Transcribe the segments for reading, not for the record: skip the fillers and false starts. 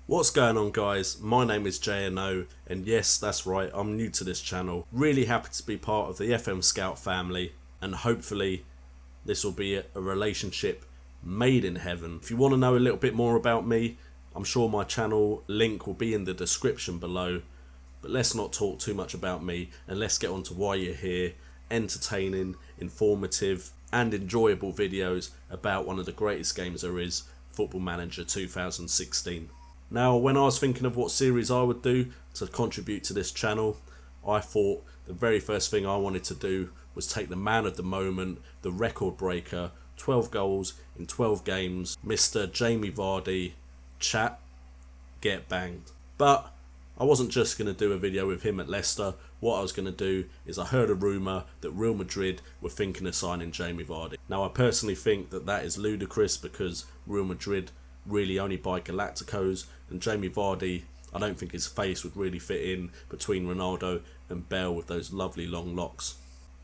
What's going on, guys? My name is JNO, and yes, that's right, I'm new to this channel. Really happy to be part of the FMScout family, and hopefully this will be a relationship made in heaven. If you want to know a little bit more about me, I'm sure my channel link will be in the description below. But let's not talk too much about me, and let's get on to why you're here. Entertaining, informative, and enjoyable videos about one of the greatest games there is, Football Manager 2016. Now, when I was thinking of what series I would do to contribute to this channel, I thought the very first thing I wanted to do was take the man of the moment, the record breaker, 12 goals in 12 games, Mr. Jamie Vardy. Chat, get banged. But I wasn't just going to do a video with him at Leicester. What I was going to do is I heard a rumour that Real Madrid were thinking of signing Jamie Vardy. Now, I personally think that that is ludicrous because Real Madrid really only buy Galacticos, and Jamie Vardy, I don't think his face would really fit in between Ronaldo and Bale with those lovely long locks.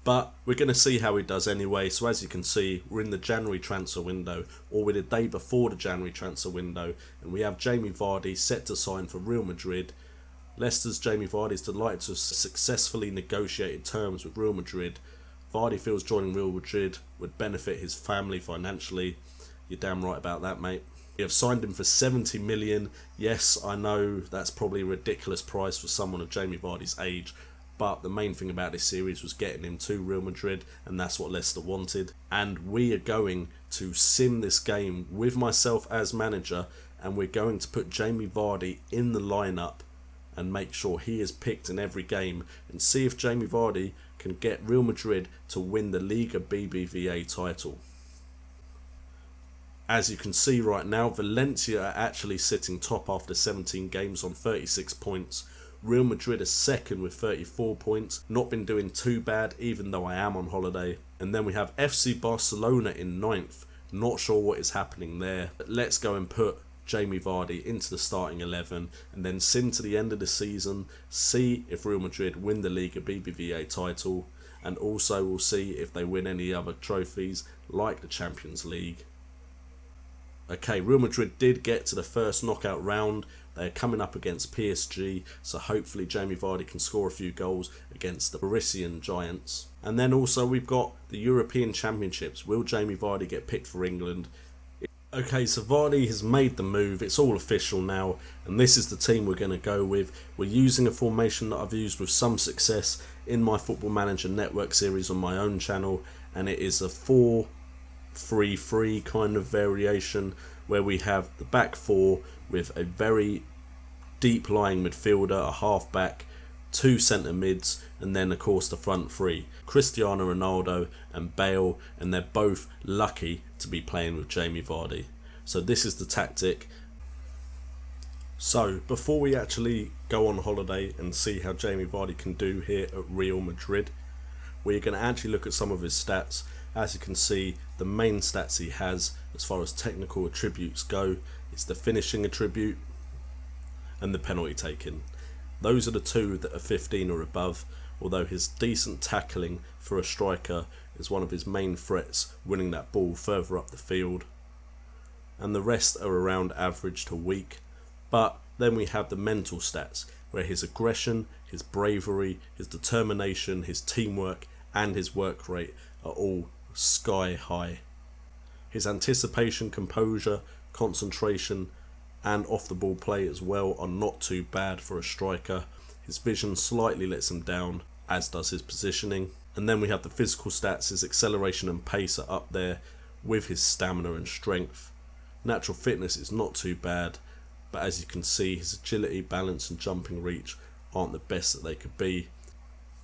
But we're going to see how he does anyway. So as you can see, we're in the January transfer window, or we're the day before the January transfer window, and we have Jamie Vardy set to sign for Real Madrid. Leicester's Jamie Vardy is delighted to have successfully negotiated terms with Real Madrid. Vardy feels joining Real Madrid would benefit his family financially. You're damn right about that, mate. We have signed him for 70 million. Yes, I know that's probably a ridiculous price for someone of Jamie Vardy's age, but the main thing about this series was getting him to Real Madrid, and that's what Leicester wanted. And we are going to sim this game with myself as manager, and we're going to put Jamie Vardy in the lineup and make sure he is picked in every game, and see if Jamie Vardy can get Real Madrid to win the Liga BBVA title. As you can see right now, Valencia are actually sitting top after 17 games on 36 points. Real Madrid is second with 34 points. Not been doing too bad, even though I am on holiday. And then we have FC Barcelona in 9th. Not sure what is happening there. But let's go and put Jamie Vardy into the starting 11 and then sim to the end of the season. See if Real Madrid win the Liga BBVA title. And also we'll see if they win any other trophies like the Champions League. Okay, Real Madrid did get to the first knockout round. They're coming up against PSG, so hopefully Jamie Vardy can score a few goals against the Parisian Giants. And then also we've got the European Championships. Will Jamie Vardy get picked for England? Okay, so Vardy has made the move. It's all official now, and this is the team we're going to go with. We're using a formation that I've used with some success in my Football Manager Network series on my own channel, and it is a 4-3-3 kind of variation where we have the back four with a very deep lying midfielder, a half back, two centre mids, and then of course the front three, Cristiano Ronaldo and Bale, and they're both lucky to be playing with Jamie Vardy. So this is the tactic. So before we actually go on holiday and see how Jamie Vardy can do here at Real Madrid, we're going to actually look at some of his stats. As you can see, the main stats he has as far as technical attributes go is the finishing attribute and the penalty taking. Those are the two that are 15 or above, although his decent tackling for a striker is one of his main threats, winning that ball further up the field. And the rest are around average to weak. But then we have the mental stats, where his aggression, his bravery, his determination, his teamwork and his work rate are all sky high. His anticipation, composure, concentration and off the ball play as well are not too bad for a striker. His vision slightly lets him down, as does his positioning. And then we have the physical stats. His acceleration and pace are up there with his stamina and strength. Natural fitness is not too bad, but as you can see, his agility, balance and jumping reach aren't the best that they could be.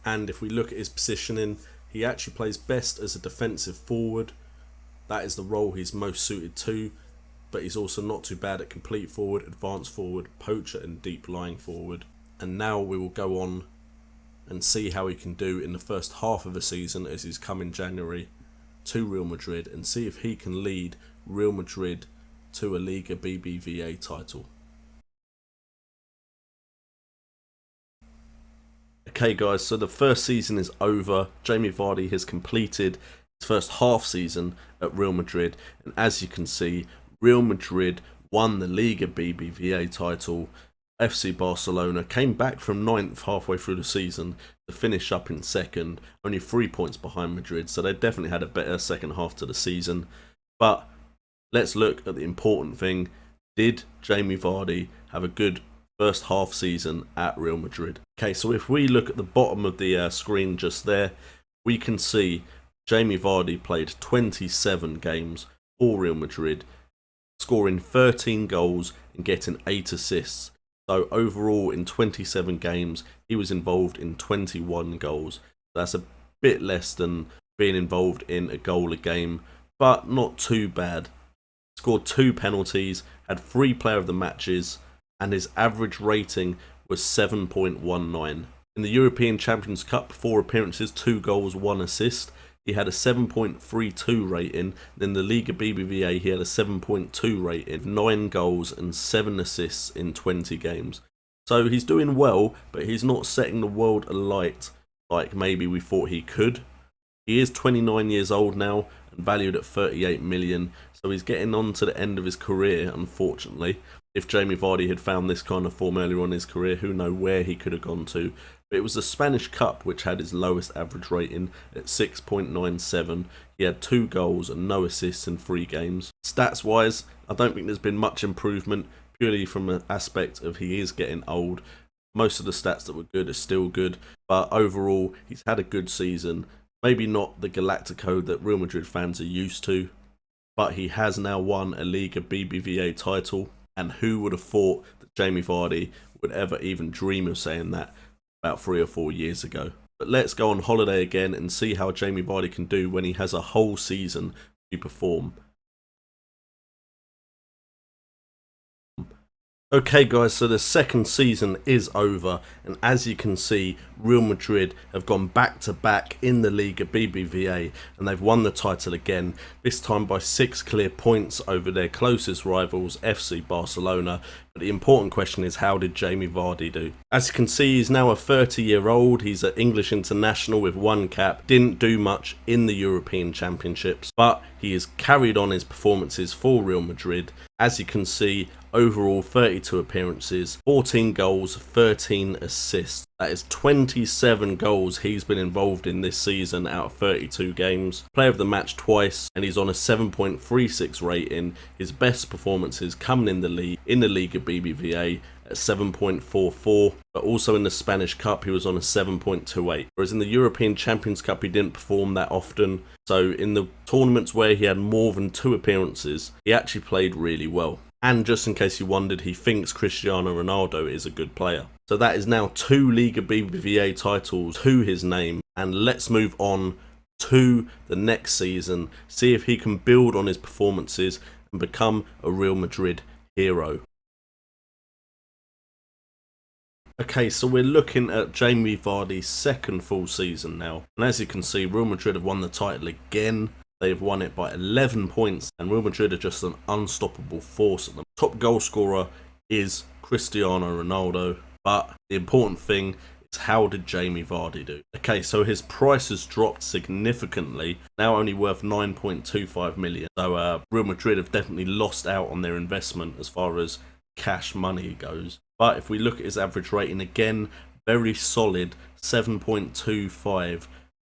And if we look at his positioning, he actually plays best as a defensive forward. That is the role he's most suited to, but he's also not too bad at complete forward, advanced forward, poacher and deep lying forward. And now we will go on and see how he can do in the first half of the season as he's come in January to Real Madrid, and see if he can lead Real Madrid to a Liga BBVA title. Okay guys, so the first season is over. Jamie Vardy has completed his first half season at Real Madrid, and as you can see, Real Madrid won the Liga BBVA title. FC Barcelona came back from 9th halfway through the season to finish up in 2nd, only 3 points behind Madrid, so they definitely had a better second half to the season. But let's look at the important thing. Did Jamie Vardy have a good first half season at Real Madrid? Okay, so if we look at the bottom of the screen just there, we can see Jamie Vardy played 27 games for Real Madrid, scoring 13 goals and getting 8 assists. So overall, in 27 games, he was involved in 21 goals. That's a bit less than being involved in a goal a game, but not too bad. Scored 2 penalties, had 3 player of the matches, and his average rating was 7.19. In the European Champions Cup, 4 appearances, 2 goals, 1 assist. He had a 7.32 rating. Then the Liga BBVA, he had a 7.2 rating, 9 goals and 7 assists in 20 games. So he's doing well, but he's not setting the world alight like maybe we thought he could. He is 29 years old now and valued at 38 million, so he's getting on to the end of his career, unfortunately. If Jamie Vardy had found this kind of form earlier on in his career, who knows where he could have gone to. But it was the Spanish Cup which had his lowest average rating at 6.97. He had 2 goals and no assists in 3 games. Stats wise, I don't think there's been much improvement, purely from an aspect of he is getting old. Most of the stats that were good are still good, but overall he's had a good season. Maybe not the Galactico that Real Madrid fans are used to, but he has now won a Liga BBVA title, and who would have thought that Jamie Vardy would ever even dream of saying that about 3 or 4 years ago. But let's go on holiday again and see how Jamie Vardy can do when he has a whole season to perform. Okay guys, so the second season is over, and as you can see, Real Madrid have gone back to back in the Liga BBVA, and they've won the title again, this time by 6 clear points over their closest rivals, FC Barcelona. But the important question is, how did Jamie Vardy do? As you can see, he's now a 30-year-old, he's an English international with 1 cap, didn't do much in the European Championships, but he has carried on his performances for Real Madrid. As you can see, overall 32 appearances, 14 goals, 13 assists. That is 27 goals he's been involved in this season out of 32 games. Player of the match twice, and he's on a 7.36 rating. His best performances coming in the league, in the Liga BBVA at 7.44, but also in the Spanish Cup he was on a 7.28. Whereas in the European Champions Cup he didn't perform that often. So in the tournaments where he had more than 2 appearances, he actually played really well. And just in case you wondered, he thinks Cristiano Ronaldo is a good player. So that is now 2 Liga BBVA titles to his name. And let's move on to the next season, see if he can build on his performances and become a Real Madrid hero. Okay, so we're looking at Jamie Vardy's second full season now. And as you can see, Real Madrid have won the title again. They've won it by 11 points, and Real Madrid are just an unstoppable force at them. Top goal scorer is Cristiano Ronaldo, but the important thing is, how did Jamie Vardy do? Okay, so his price has dropped significantly, now only worth 9.25 million. So Real Madrid have definitely lost out on their investment as far as cash money goes. But if we look at his average rating again, very solid 7.25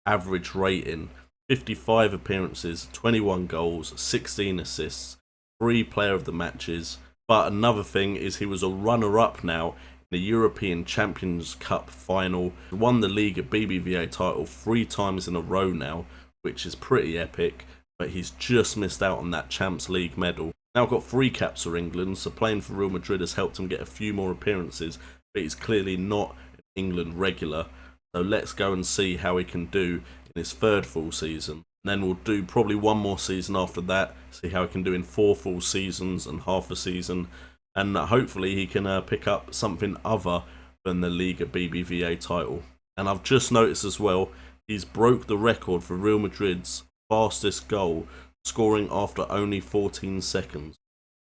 average rating. 55 appearances, 21 goals, 16 assists, 3 player of the matches. But another thing is, he was a runner-up now in the European Champions Cup final. He won the Liga BBVA title 3 times in a row now, which is pretty epic. But he's just missed out on that Champions League medal. Now got 3 caps for England, so playing for Real Madrid has helped him get a few more appearances. But he's clearly not an England regular. So let's go and see how he can do in his 3rd full season. And then we'll do probably 1 more season after that, see how he can do in 4 full seasons and half a season, and hopefully he can pick up something other than the Liga BBVA title. And I've just noticed as well, he's broke the record for Real Madrid's fastest goal, scoring after only 14 seconds,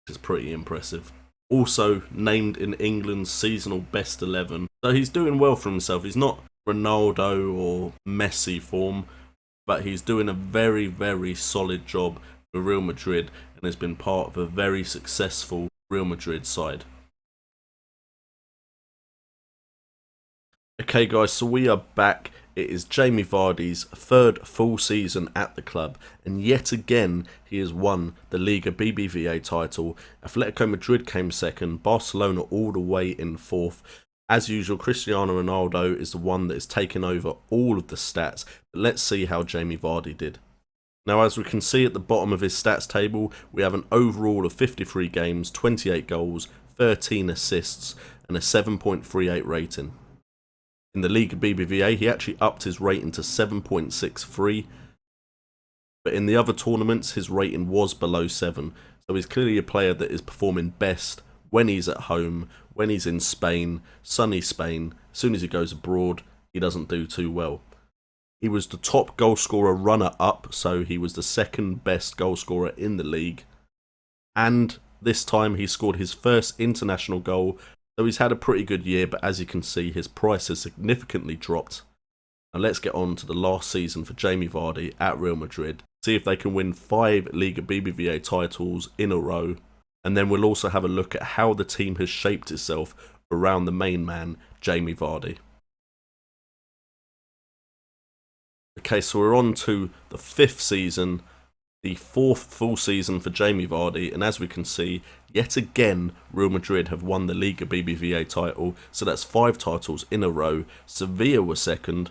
which is pretty impressive. Also named in England's seasonal best 11, so he's doing well for himself. He's not Ronaldo or Messi form, but he's doing a very, very solid job for Real Madrid and has been part of a very successful Real Madrid side. Okay guys, so we are back. It is Jamie Vardy's third full season at the club, and yet again he has won the Liga BBVA title. Atletico Madrid came second, Barcelona all the way in fourth. As usual, Cristiano Ronaldo is the one that is taking over all of the stats, but let's see how Jamie Vardy did. Now, as we can see at the bottom of his stats table, we have an overall of 53 games, 28 goals, 13 assists, and a 7.38 rating. In the Liga BBVA, he actually upped his rating to 7.63, but in the other tournaments, his rating was below 7, so he's clearly a player that is performing best when he's at home, when he's in Spain, sunny Spain. As soon as he goes abroad, he doesn't do too well. He was the top goalscorer runner-up, so he was the second best goalscorer in the league, and this time he scored his first international goal. So he's had a pretty good year, but as you can see, his price has significantly dropped. And let's get on to the last season for Jamie Vardy at Real Madrid. See if they can win 5 Liga BBVA titles in a row. And then we'll also have a look at how the team has shaped itself around the main man, Jamie Vardy. Okay, so we're on to the 5th season, the 4th full season for Jamie Vardy, and as we can see, yet again, Real Madrid have won the Liga BBVA title, so that's 5 titles in a row. Sevilla were second,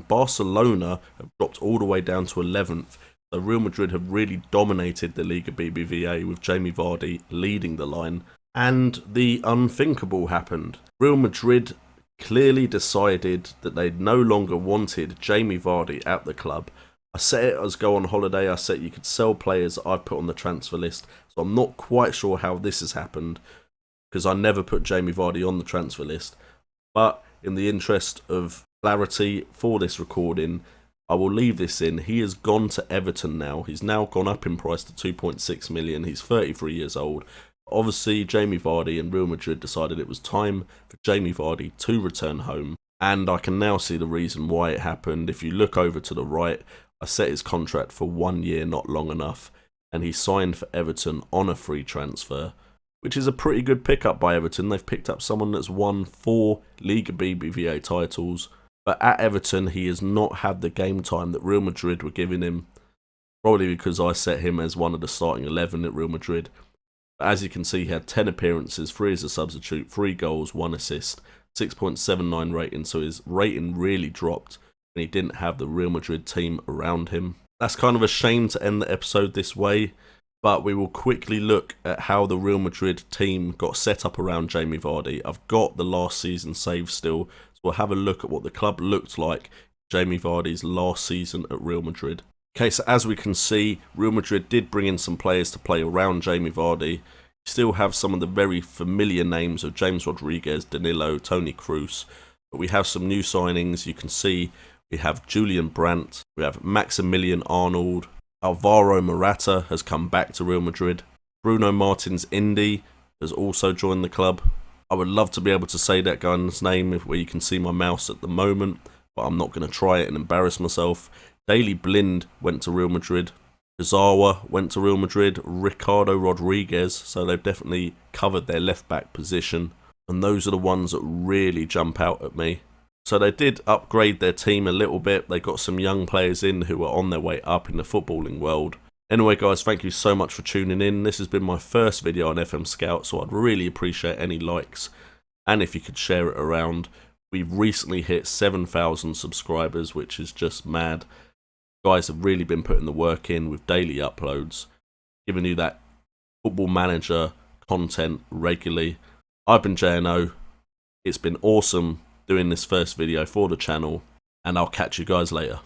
Barcelona have dropped all the way down to 11th, so Real Madrid have really dominated the Liga BBVA with Jamie Vardy leading the line, and the unthinkable happened. Real Madrid clearly decided that they no longer wanted Jamie Vardy at the club. I set it as go on holiday. I said you could sell players that I've put on the transfer list. So I'm not quite sure how this has happened because I never put Jamie Vardy on the transfer list. But in the interest of clarity for this recording, I will leave this in. He has gone to Everton now. He's now gone up in price to 2.6 million. He's 33 years old. Obviously, Jamie Vardy and Real Madrid decided it was time for Jamie Vardy to return home. And I can now see the reason why it happened. If you look over to the right, I set his contract for 1 year, not long enough, and he signed for Everton on a free transfer, which is a pretty good pickup by Everton. They've picked up someone that's won 4 Liga BBVA titles, but at Everton he has not had the game time that Real Madrid were giving him, probably because I set him as one of the starting 11 at Real Madrid. But as you can see, he had 10 appearances, 3 as a substitute, 3 goals, 1 assist, 6.79 rating, so his rating really dropped. And he didn't have the Real Madrid team around him. That's kind of a shame to end the episode this way, but we will quickly look at how the Real Madrid team got set up around Jamie Vardy. I've got the last season saved still, so we'll have a look at what the club looked like Jamie Vardy's last season at Real Madrid. Okay, so as we can see, Real Madrid did bring in some players to play around Jamie Vardy. You still have some of the very familiar names of James Rodriguez, Danilo, Toni Kroos, but we have some new signings. You can see we have Julian Brandt, we have Maximilian Arnold, Alvaro Morata has come back to Real Madrid, Bruno Martins Indy has also joined the club. I would love to be able to say that guy's name where you can see my mouse at the moment, but I'm not going to try it and embarrass myself. Daley Blind went to Real Madrid, Zawa went to Real Madrid, Ricardo Rodriguez, so they've definitely covered their left back position, and those are the ones that really jump out at me. So they did upgrade their team a little bit. They got some young players in who are on their way up in the footballing world. Anyway guys, thank you so much for tuning in. This has been my first video on FMScout, so I'd really appreciate any likes and if you could share it around. We've recently hit 7,000 subscribers, which is just mad. Guys have really been putting the work in with daily uploads, giving you that Football Manager content regularly. I've been JNO. It's been awesome doing this first video for the channel, and I'll catch you guys later.